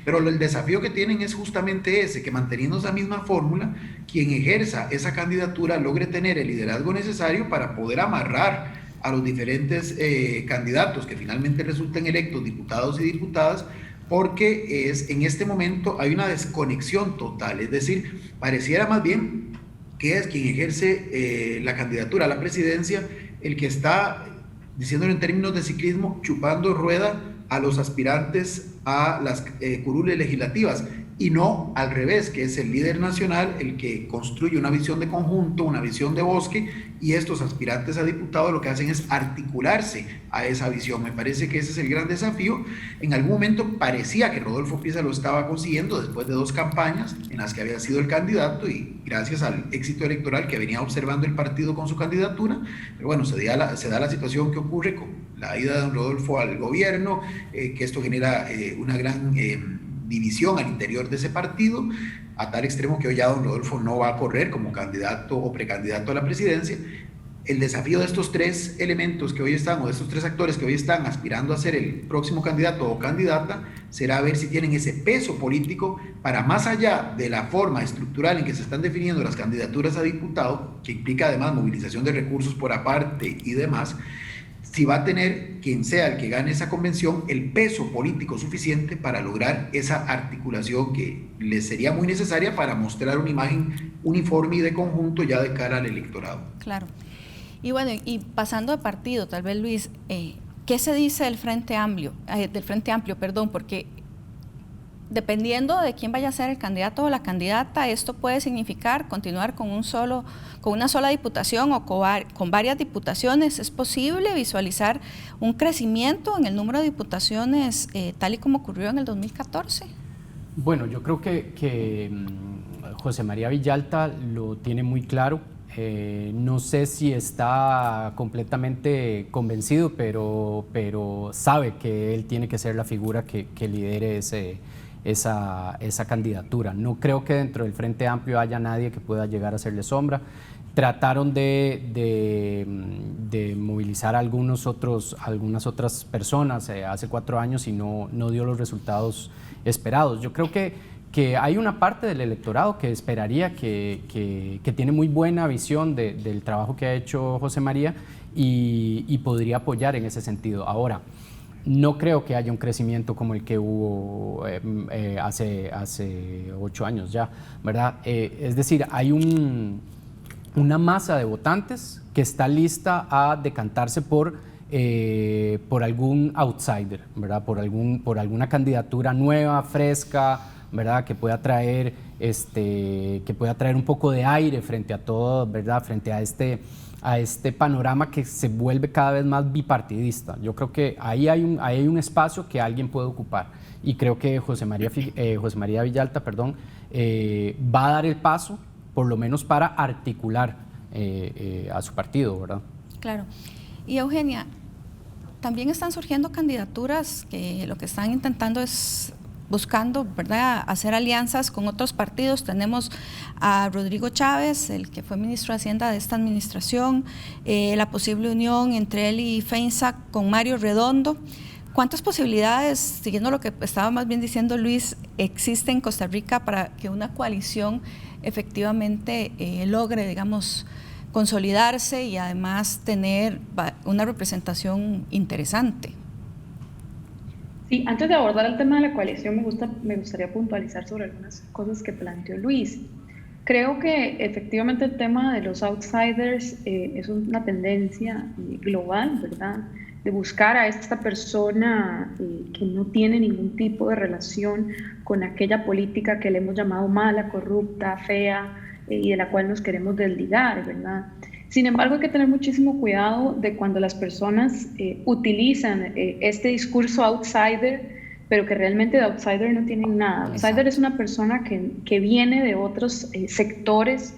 [SPEAKER 3] Pero el desafío que tienen es justamente ese, que manteniendo esa misma fórmula, quien ejerza esa candidatura logre tener el liderazgo necesario para poder amarrar a los diferentes candidatos que finalmente resulten electos diputados y diputadas, porque en este momento hay una desconexión total, es decir, pareciera más bien que es quien ejerce la candidatura a la presidencia el que está, diciéndolo en términos de ciclismo, chupando rueda a los aspirantes a las curules legislativas, y no al revés, que es el líder nacional el que construye una visión de conjunto, una visión de bosque, y estos aspirantes a diputados lo que hacen es articularse a esa visión. Me parece que ese es el gran desafío. En algún momento parecía que Rodolfo Pieza lo estaba consiguiendo después de 2 campañas en las que había sido el candidato y gracias al éxito electoral que venía observando el partido con su candidatura, pero bueno, se da la situación que ocurre con la ida de don Rodolfo al gobierno, que esto genera una gran división al interior de ese partido, a tal extremo que hoy ya don Rodolfo no va a correr como candidato o precandidato a la presidencia. El desafío de estos 3 elementos que hoy están, o de estos 3 actores que hoy están aspirando a ser el próximo candidato o candidata, será ver si tienen ese peso político para, más allá de la forma estructural en que se están definiendo las candidaturas a diputado, que implica además movilización de recursos por aparte y demás, si va a tener, quien sea el que gane esa convención, el peso político suficiente para lograr esa articulación que les sería muy necesaria para mostrar una imagen uniforme y de conjunto ya de cara al electorado.
[SPEAKER 1] Claro. Y bueno, y pasando de partido, tal vez Luis, ¿qué se dice del Frente Amplio? Porque dependiendo de quién vaya a ser el candidato o la candidata, esto puede significar continuar con una sola diputación o con varias diputaciones. ¿Es posible visualizar un crecimiento en el número de diputaciones tal y como ocurrió en el 2014?
[SPEAKER 2] Bueno, yo creo que José María Villalta lo tiene muy claro. No sé si está completamente convencido, pero sabe que él tiene que ser la figura que lidere esa candidatura. No creo que dentro del Frente Amplio haya nadie que pueda llegar a hacerle sombra. Trataron de movilizar a algunas otras personas hace 4 años y no dio los resultados esperados. Yo creo que hay una parte del electorado que esperaría que tiene muy buena visión del trabajo que ha hecho José María y podría apoyar en ese sentido. Ahora, no creo que haya un crecimiento como el que hubo hace 8 años ya, ¿verdad? Es decir, hay una masa de votantes que está lista a decantarse por algún outsider, ¿verdad? Por alguna candidatura nueva, fresca, ¿verdad? Que pueda traer un poco de aire frente a todo, ¿verdad? Frente a este panorama que se vuelve cada vez más bipartidista. Yo creo que ahí hay un espacio que alguien puede ocupar y creo que José María Villalta, va a dar el paso, por lo menos para articular a su partido, ¿verdad?
[SPEAKER 1] Claro. Y Eugenia, también están surgiendo candidaturas que lo que están intentando es buscando, ¿verdad?, hacer alianzas con otros partidos. Tenemos a Rodrigo Chávez, el que fue ministro de Hacienda de esta administración, la posible unión entre él y FEINSA con Mario Redondo. ¿Cuántas posibilidades, siguiendo lo que estaba más bien diciendo Luis, existe en Costa Rica para que una coalición efectivamente logre, digamos, consolidarse y además tener una representación interesante?
[SPEAKER 4] Sí, antes de abordar el tema de la coalición, me gustaría puntualizar sobre algunas cosas que planteó Luis. Creo que efectivamente el tema de los outsiders es una tendencia global, ¿verdad? De buscar a esta persona que no tiene ningún tipo de relación con aquella política que le hemos llamado mala, corrupta, fea y de la cual nos queremos desligar, ¿verdad? Sin embargo, hay que tener muchísimo cuidado de cuando las personas utilizan este discurso outsider, pero que realmente de outsider no tienen nada. Outsider es una persona que viene de otros sectores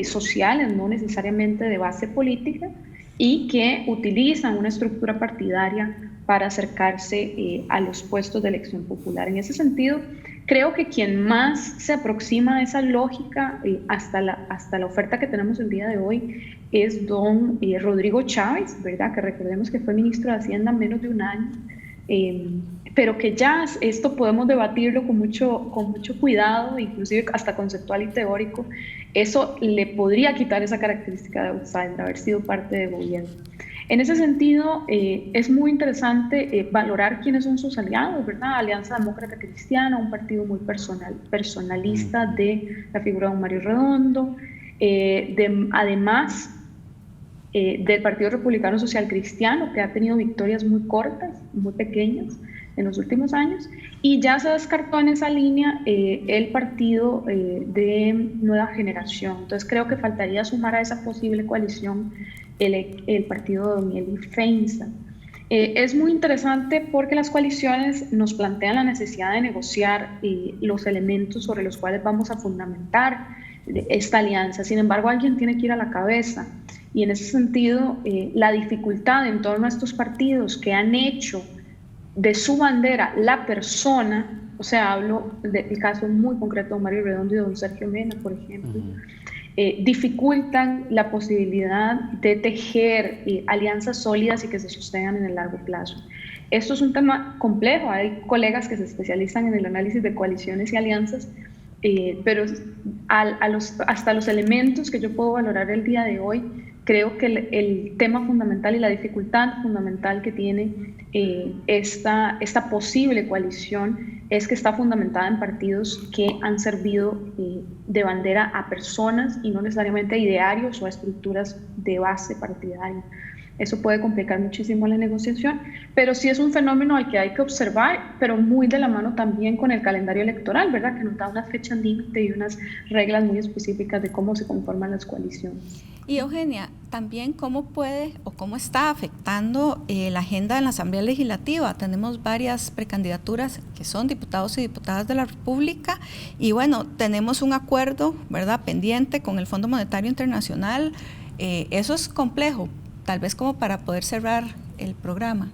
[SPEAKER 4] sociales, no necesariamente de base política, y que utilizan una estructura partidaria para acercarse a los puestos de elección popular. En ese sentido, creo que quien más se aproxima a esa lógica hasta la oferta que tenemos el día de hoy es don Rodrigo Chávez, ¿verdad? Que recordemos que fue ministro de Hacienda menos de un año, pero que ya esto podemos debatirlo con mucho cuidado, inclusive hasta conceptual y teórico. Eso le podría quitar esa característica de outsider, haber sido parte del gobierno. En ese sentido, es muy interesante valorar quiénes son sus aliados, ¿verdad? Alianza Demócrata Cristiana, un partido muy personalista de la figura de don Mario Redondo, además del Partido Republicano Social Cristiano, que ha tenido victorias muy cortas, muy pequeñas, en los últimos años, y ya se descartó en esa línea el partido de Nueva Generación. Entonces creo que faltaría sumar a esa posible coalición el partido de Don Eli Feinza. Es muy interesante porque las coaliciones nos plantean la necesidad de negociar los elementos sobre los cuales vamos a fundamentar esta alianza. Sin embargo, alguien tiene que ir a la cabeza, y en ese sentido la dificultad en torno a estos partidos que han hecho de su bandera la persona, o sea, hablo del caso muy concreto de don Mario Redondo y de don Sergio Mena, por ejemplo, dificultan la posibilidad de tejer alianzas sólidas y que se sostengan en el largo plazo. Esto es un tema complejo, hay colegas que se especializan en el análisis de coaliciones y alianzas, pero hasta los elementos que yo puedo valorar el día de hoy, creo que el tema fundamental y la dificultad fundamental que tiene esta posible coalición es que está fundamentada en partidos que han servido de bandera a personas y no necesariamente a idearios o a estructuras de base partidaria. Eso puede complicar muchísimo la negociación, pero sí es un fenómeno al que hay que observar, pero muy de la mano también con el calendario electoral, ¿verdad? Que nos da unas fechas límite y unas reglas muy específicas de cómo se conforman las coaliciones.
[SPEAKER 1] Y Eugenia, también cómo puede o cómo está afectando la agenda en la Asamblea Legislativa. Tenemos varias precandidaturas que son diputados y diputadas de la República y bueno, tenemos un acuerdo, ¿verdad?, pendiente con el Fondo Monetario Internacional. Eso es complejo, tal vez como para poder cerrar el programa.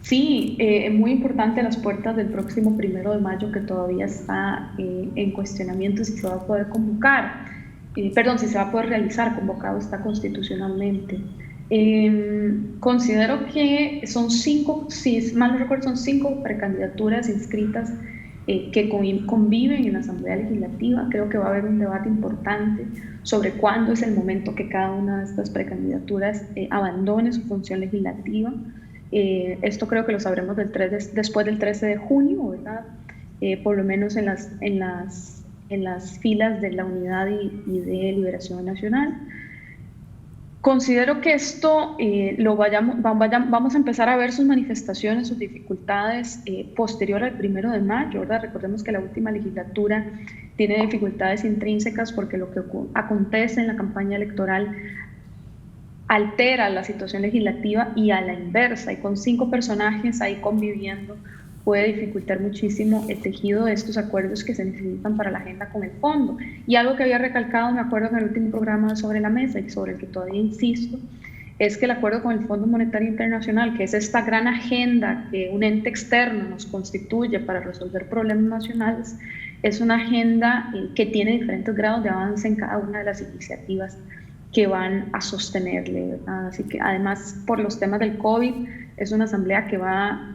[SPEAKER 4] Sí, muy importante las puertas del próximo 1 de mayo que todavía está en cuestionamiento si se va a poder convocar. Si se va a poder realizar, convocado está constitucionalmente. Considero que son 5, si mal no recuerdo, son 5 precandidaturas inscritas que conviven en la Asamblea Legislativa. Creo que va a haber un debate importante sobre cuándo es el momento que cada una de estas precandidaturas abandone su función legislativa. Esto creo que lo sabremos después del 13 de junio, ¿verdad? Por lo menos en las filas de la Unidad y de Liberación Nacional. Considero que esto vamos a empezar a ver sus manifestaciones, sus dificultades posterior al 1 de mayo, ¿verdad? Recordemos que la última legislatura tiene dificultades intrínsecas porque lo que acontece en la campaña electoral altera la situación legislativa y a la inversa, y con 5 personajes ahí conviviendo puede dificultar muchísimo el tejido de estos acuerdos que se necesitan para la agenda con el fondo. Y algo que había recalcado, me acuerdo, en el último programa Sobre la Mesa y sobre el que todavía insisto, es que el acuerdo con el Fondo Monetario Internacional, que es esta gran agenda que un ente externo nos constituye para resolver problemas nacionales, es una agenda que tiene diferentes grados de avance en cada una de las iniciativas que van a sostenerle, ¿verdad? Así que además por los temas del COVID es una asamblea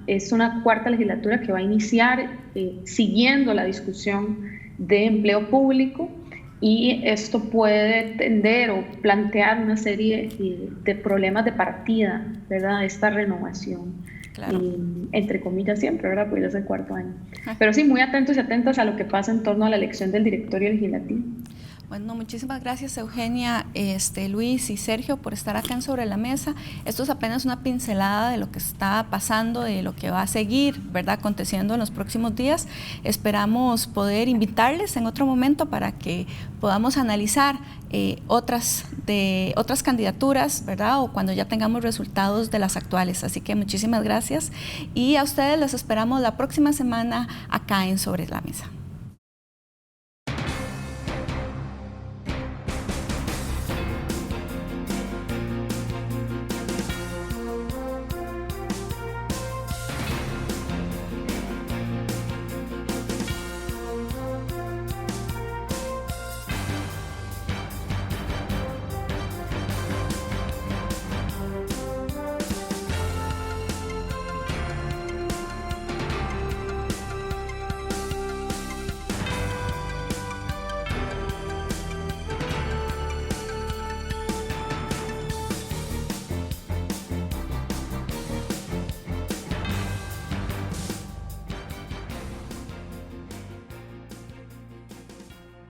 [SPEAKER 4] es una cuarta legislatura que va a iniciar siguiendo la discusión de empleo público, y esto puede tender o plantear una serie de problemas de partida, ¿verdad? Esta renovación, claro. Entre comillas siempre, ¿verdad? Pues ya es el 4º año. Pero sí, muy atentos y atentas a lo que pasa en torno a la elección del directorio legislativo.
[SPEAKER 1] Bueno, muchísimas gracias Eugenia, Luis y Sergio por estar acá en Sobre la Mesa. Esto es apenas una pincelada de lo que está pasando, de lo que va a seguir, ¿verdad?, aconteciendo en los próximos días. Esperamos poder invitarles en otro momento para que podamos analizar otras candidaturas, ¿verdad?, o cuando ya tengamos resultados de las actuales. Así que muchísimas gracias y a ustedes les esperamos la próxima semana acá en Sobre la Mesa.